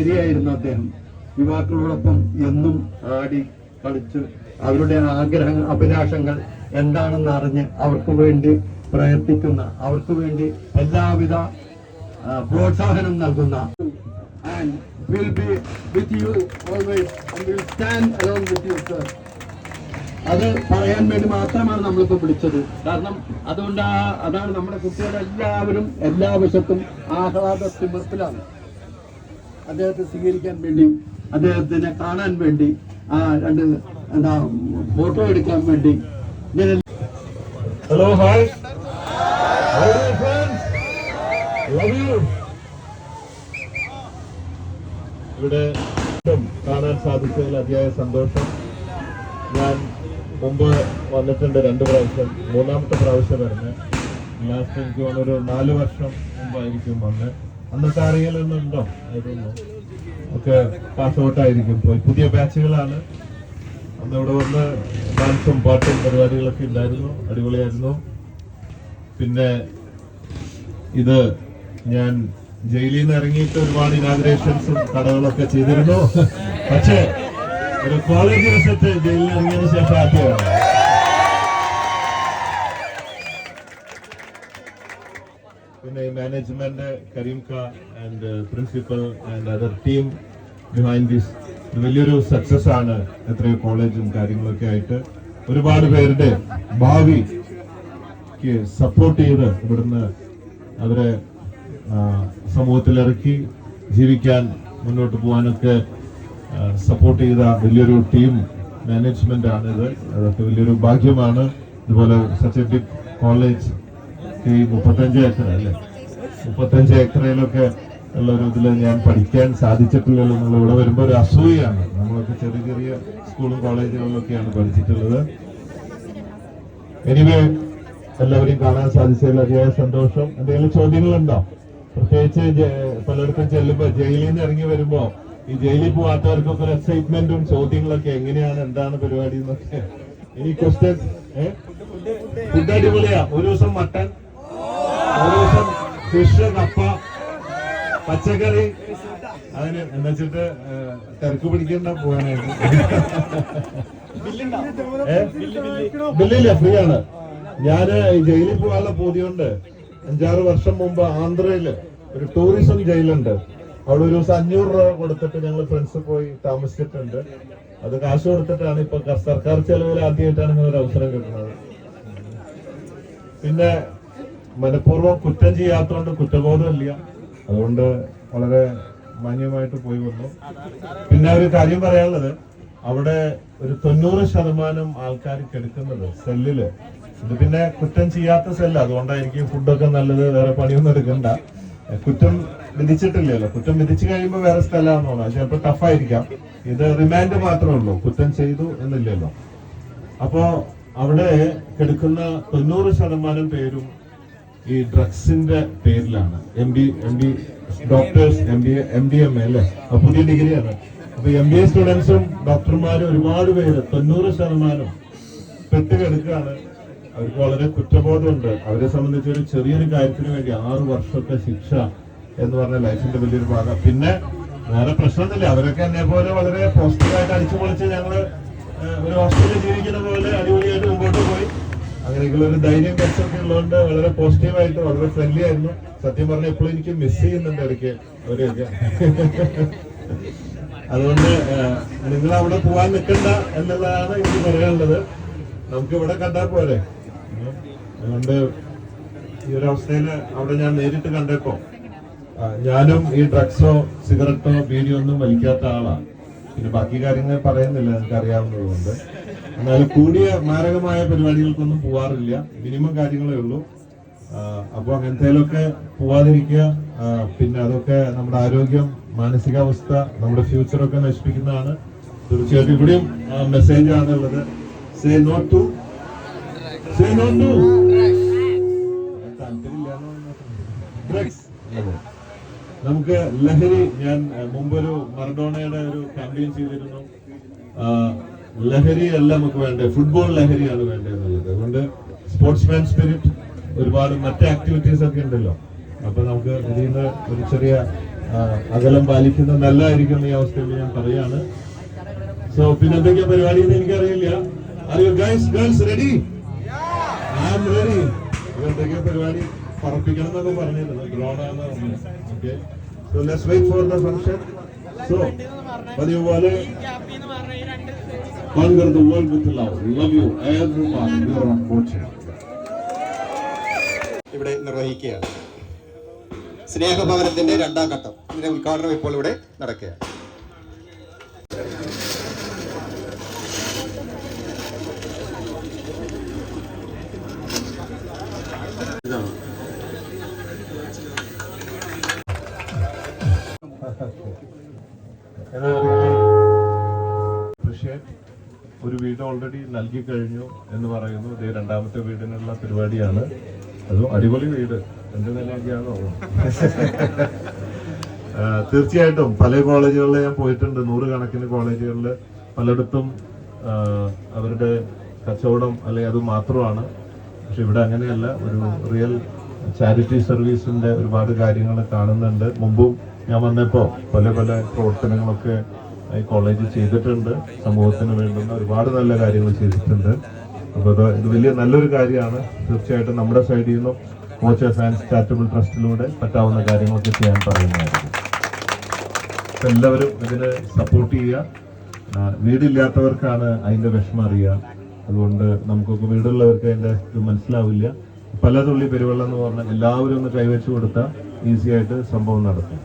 ശരിയായിരുന്നു അദ്ദേഹം. യുവാക്കളോടൊപ്പം എന്നും ആടി കളിച്ച് അവരുടെ ആഗ്രഹങ്ങൾ അഭിലാഷങ്ങൾ എന്താണെന്ന് അറിഞ്ഞ് അവർക്ക് വേണ്ടി പ്രയത്നിക്കുന്ന, അവർക്ക് വേണ്ടി എല്ലാവിധ പ്രോത്സാഹനം നൽകുന്ന and will be with you always and will stand along with you, sir. അത് പറയാൻ വേണ്ടി മാത്രമാണ് നമ്മളിപ്പോൾ വിളിച്ചത്. കാരണം അതുകൊണ്ട് അതാണ് നമ്മുടെ കുട്ടികളെല്ലാവരും എല്ലാ വശത്തും ആഹ്ലാദ തിമിർപ്പിലാണ്. അദ്ദേഹത്തെ സ്വീകരിക്കാൻ വേണ്ടി, അദ്ദേഹത്തിനെ കാണാൻ വേണ്ടി, രണ്ട് ഫോട്ടോ എടുക്കാൻ വേണ്ടി. ഹലോ, ഹായ്, ഇവിടെ കാണാൻ സാധിച്ചതിൽ അതിയായ സന്തോഷം. ഞാൻ മുമ്പ് വന്നിട്ടുണ്ട് 2 പ്രാവശ്യം, 3ാമത്തെ പ്രാവശ്യം വരുന്നത്. ലാസ്റ്റ് എനിക്ക് ഒരു 4 വർഷം മുമ്പായിരിക്കും വന്ന്. അന്നത്തെ അറിയലൊന്നുണ്ടോ? അതൊന്നും ഒക്കെ പാസ് ഔട്ടായിരിക്കും പോയി. പുതിയ ബാച്ചുകളാണ്. അന്ന് ഇവിടെ വന്ന് ഡാൻസും പാട്ടും പരിപാടികളൊക്കെ ഉണ്ടായിരുന്നു, അടിപൊളിയായിരുന്നു. പിന്നെ ഇത് ഞാൻ ജയിലിൽ നിന്ന് ഇറങ്ങിയിട്ട് ഒരുപാട് ഇനാഗ്രേഷൻസും കടകളൊക്കെ ചെയ്തിരുന്നു. പക്ഷേ ഒരു കോളേജ് വശത്ത് ജയിലിൽ ഇറങ്ങിയതിനു ശേഷം ആദ്യമാണ്. പിന്നെ മാനേജ്മെന്റ്, കരീംക and principal and other team behind this വലിയൊരു സക്സസ് ആണ്. എത്രയോ കോളേജും കാര്യങ്ങളൊക്കെ ആയിട്ട് ഒരുപാട് പേരുടെ ഭാവിക്ക് സപ്പോർട്ട് ചെയ്ത് ഇവിടുന്ന് അവരെ സമൂഹത്തിലിറക്കി ജീവിക്കാൻ, മുന്നോട്ട് പോകാനൊക്കെ സപ്പോർട്ട് ചെയ്ത വലിയൊരു ടീം മാനേജ്മെന്റ് ആണിത്. അതൊക്കെ വലിയൊരു ഭാഗ്യമാണ്. ഇതുപോലെ സച്ച് എ ബിഗ് കോളേജ് ഈ 35 ഏക്കർ അല്ലേ, 35 ഏക്കറിലൊക്കെ ഉള്ള ഒരു ഇതിൽ ഞാൻ പഠിക്കാൻ സാധിച്ചിട്ടില്ലല്ലോ. നമ്മൾ ഇവിടെ വരുമ്പോൾ ഒരു അസൂയാണ്. നമ്മളൊക്കെ ചെറിയ ചെറിയ സ്കൂളും കോളേജുകളിലൊക്കെയാണ് പഠിച്ചിട്ടുള്ളത്. എനിവേ, എല്ലാവരെയും കാണാൻ സാധിച്ചതിൽ അതിയായ സന്തോഷം. എന്തെങ്കിലും ചോദ്യങ്ങളുണ്ടോ? പ്രത്യേകിച്ച് പലയിടത്തും ചെല്ലുമ്പോ, ജയിലിൽ നിന്ന് ഇറങ്ങി വരുമ്പോ ഈ ജയിലിൽ പോവാത്തവർക്കൊക്കെ ഒരു എക്സൈറ്റ്മെന്റും ചോദ്യങ്ങളൊക്കെ, എങ്ങനെയാണ്, എന്താണ് പരിപാടി എന്നൊക്കെ. ഇനി ക്വസ്റ്റ്യൻ, ഫുഡ് അടിപൊളിയാ. ഒരു ദിവസം മട്ടൻ, ഒരു ദിവസം ഫിഷ്, കപ്പ, പച്ചക്കറി. അതിന് എന്താ വെച്ചിട്ട് തിരക്ക് പിടിക്കേണ്ട പോകാനായിട്ട്. ബില്ലില്ല, ഫ്രീ ആണ്. ഞാന് ജയിലിൽ പോകാനുള്ള പൂതിയുണ്ട്. 5-6 വർഷം മുമ്പ് ആന്ധ്രയില് ഒരു ടൂറിസം ജയിലുണ്ട്. അവിടെ ഒരു ദിവസം 500 രൂപ കൊടുത്തിട്ട് ഞങ്ങൾ ഫ്രണ്ട്സ് പോയി താമസിച്ചിട്ടുണ്ട്. അത് കാശ് കൊടുത്തിട്ടാണ്. ഇപ്പൊ സർക്കാർ ചെലവിൽ ആദ്യമായിട്ടാണ് ഇങ്ങനെ ഒരു അവസരം കിട്ടുന്നത്. പിന്നെ മനഃപൂർവ്വം കുറ്റം ചെയ്യാത്തതുകൊണ്ട് കുറ്റബോധമില്ല. അതുകൊണ്ട് വളരെ മാന്യമായിട്ട് പോയി വന്നു. പിന്നെ ഒരു കാര്യം പറയാനുള്ളത്, അവിടെ ഒരു 90% ആൾക്കാർ കിടക്കുന്നത് സെല്ലില്. ഇത് പിന്നെ കുറ്റം ചെയ്യാത്ത സെല്ല്, അതുകൊണ്ടായിരിക്കും ഫുഡൊക്കെ നല്ലത്. വേറെ പണിയൊന്നും എടുക്കണ്ട. കുറ്റം വിധിച്ചിട്ടില്ലല്ലോ. കുറ്റം വിധിച്ചു കഴിയുമ്പോൾ വേറെ സ്ഥലമാണെന്ന് തോന്നുന്നു. ചിലപ്പോൾ ടഫായിരിക്കാം. ഇത് റിമാൻഡ് മാത്രമേ ഉള്ളൂ, കുറ്റം ചെയ്തു എന്നില്ലല്ലോ. അപ്പോ അവിടെ കിടക്കുന്ന 90% പേരും ഈ ഡ്രഗ്സിന്റെ പേരിലാണ്. MD ഡോക്ടേഴ്സ്, MDMA അല്ലേ, പുതിയ ഡിഗ്രിയാണ്. അപ്പൊ MBA സ്റ്റുഡൻസും ഡോക്ടർമാരും ഒരുപാട് പേര് 90% പെട്ടുകിടക്കുകയാണ്. അവർക്ക് വളരെ കുറ്റബോധമുണ്ട്. അവരെ സംബന്ധിച്ച് ഒരു ചെറിയൊരു കാര്യത്തിന് വേണ്ടി 6 വർഷത്തെ ശിക്ഷ എന്ന് പറഞ്ഞ ലൈഫിന്റെ വലിയൊരു ഭാഗം. പിന്നെ വേറെ പ്രശ്നമൊന്നുമില്ല. അവരൊക്കെ എന്നെ പോലെ വളരെ പോസിറ്റീവായിട്ട് അടിച്ചു പൊളിച്ച് ഞങ്ങള് ഒരു ഹോസ്റ്റലിൽ ജീവിക്കുന്ന പോലെ അടിപൊളിയായിട്ട് മുമ്പോട്ട് പോയി. അങ്ങനെയൊക്കെയുള്ള ഒരു ധൈര്യം കച്ചൊക്കെ ഉള്ളതുകൊണ്ട് വളരെ പോസിറ്റീവായിട്ട് വളരെ ഫ്രണ്ട്ലി ആയിരുന്നു. സത്യം പറഞ്ഞ എപ്പോഴും എനിക്ക് മിസ് ചെയ്യുന്നുണ്ട് ഇടയ്ക്ക് അവരെയൊക്കെ. അതുകൊണ്ട് നിങ്ങൾ അവിടെ പോവാൻ നിൽക്കണ്ട എന്നുള്ളതാണ് എനിക്ക് പറയാനുള്ളത്. നമുക്ക് ഇവിടെ കണ്ടാൽ പോരെ. അതുകൊണ്ട് ഈ ഒരു അവസ്ഥയില് അവിടെ ഞാൻ നേരിട്ട് കണ്ടപ്പോ, ഞാനും ഈ ഡ്രഗ്സോ സിഗരറ്റോ ബീഡിയോ ഒന്നും വലിക്കാത്ത ആളാണ്. പിന്നെ ബാക്കി കാര്യങ്ങൾ പറയുന്നില്ല, നിങ്ങൾക്ക് അറിയാവുന്നതുകൊണ്ട്. എന്നാൽ കൂടിയ മാരകമായ പരിപാടികൾക്കൊന്നും പോവാറില്ല. മിനിമം കാര്യങ്ങളേ ഉള്ളൂ. അപ്പൊ അങ്ങനത്തേലൊക്കെ പോവാതിരിക്കുക. പിന്നെ അതൊക്കെ നമ്മുടെ ആരോഗ്യം, മാനസികാവസ്ഥ, നമ്മുടെ ഫ്യൂച്ചറൊക്കെ നശിപ്പിക്കുന്നതാണ്. തീർച്ചയായിട്ടും ഇവിടെയും മെസ്സേജ് ആണുള്ളത്. Say not to drugs. നമുക്ക് ലഹരി, ഞാൻ മുമ്പൊരു മറഡോണയുടെ ഒരു ക്യാമ്പയിൻ ചെയ്തിരുന്നു. ലഹരി അല്ല നമുക്ക് വേണ്ടത്, ഫുട്ബോൾ ലഹരിയാണ് വേണ്ടതെന്നുള്ളത്. അതുകൊണ്ട് സ്പോർട്സ്മാൻ സ്പിരിറ്റ്, ഒരുപാട് മറ്റ് ആക്ടിവിറ്റീസ് ഒക്കെ ഉണ്ടല്ലോ. അപ്പൊ നമുക്ക് ഇതിൽ നിന്ന് ഒരു ചെറിയ അകലം പാലിക്കുന്നത് നല്ലതായിരിക്കും ഈ അവസ്ഥയിൽ ഞാൻ പറയാണ്. സോ പിന്നെ എന്തൊക്കെയാ പരിപാടി എന്ന് എനിക്കറിയില്ല. Are you guys, girls ready? I am ready. എന്തൊക്കെയാ പരിപാടി പറപ്പിക്കണം എന്നൊക്കെ പറഞ്ഞിരുന്നു. ഡ്രോണാന്ന് പറഞ്ഞു. Okay, so let's wait for the function. So പതിവ് പോലെ conquer the world with love. Love you everyone. You are unfortunate. ഇവിടെ നിർവഹിക്കുകയാണ്. സ്നേഹഭവനത്തിന്റെ രണ്ടാം ഘട്ടം ഇതിന്റെ ഉദ്ഘാടനം ഇപ്പോൾ ഇവിടെ നടക്കുകയാണ്. ഒരു വീട് ഓൾറെഡി നൽകി കഴിഞ്ഞു എന്ന് പറയുന്നു. ഇത് രണ്ടാമത്തെ വീടിനുള്ള പരിപാടിയാണ്. അതും അടിപൊളി വീട്. എന്റെ നിലയൊക്കെയാണോ? തീർച്ചയായിട്ടും പല കോളേജുകളിൽ ഞാൻ പോയിട്ടുണ്ട്. 100 കണക്കിന് കോളേജുകളിൽ പലയിടത്തും അവരുടെ കച്ചവടം അല്ലെങ്കിൽ അത് മാത്രമാണ്. പക്ഷെ ഇവിടെ അങ്ങനെയല്ല. ഒരു റിയൽ ചാരിറ്റി സർവീസിന്റെ ഒരുപാട് കാര്യങ്ങൾ കാണുന്നുണ്ട്. മുമ്പും ഞാൻ വന്നപ്പോൾ പല പല പ്രവർത്തനങ്ങളൊക്കെ ഈ കോളേജ് ചെയ്തിട്ടുണ്ട്. സമൂഹത്തിന് വേണ്ടുന്ന ഒരുപാട് നല്ല കാര്യങ്ങൾ ചെയ്തിട്ടുണ്ട്. അപ്പോൾ ഇത് വലിയ നല്ലൊരു കാര്യമാണ്. തീർച്ചയായിട്ടും നമ്മുടെ സൈഡിൽ നിന്നും മോച്ച ഫാൻസ് ചാരിറ്റബിൾ ട്രസ്റ്റിലൂടെ പറ്റാവുന്ന കാര്യങ്ങളൊക്കെ ചെയ്യാൻ പറയുന്നതായിരിക്കും. എല്ലാവരും ഇതിന് സപ്പോർട്ട് ചെയ്യുക. വീടില്ലാത്തവർക്കാണ് അതിന്റെ വിഷമം അറിയുക. അതുകൊണ്ട് നമുക്കൊക്കെ വീടുള്ളവർക്ക് അതിന്റെ ഇത് മനസ്സിലാവില്ല. പല തുള്ളി പെരുവെള്ളം എന്ന് പറഞ്ഞാൽ എല്ലാവരും ഒന്ന് കൈവച്ചു കൊടുത്താൽ ഈസി ആയിട്ട് സംഭവം നടത്തും.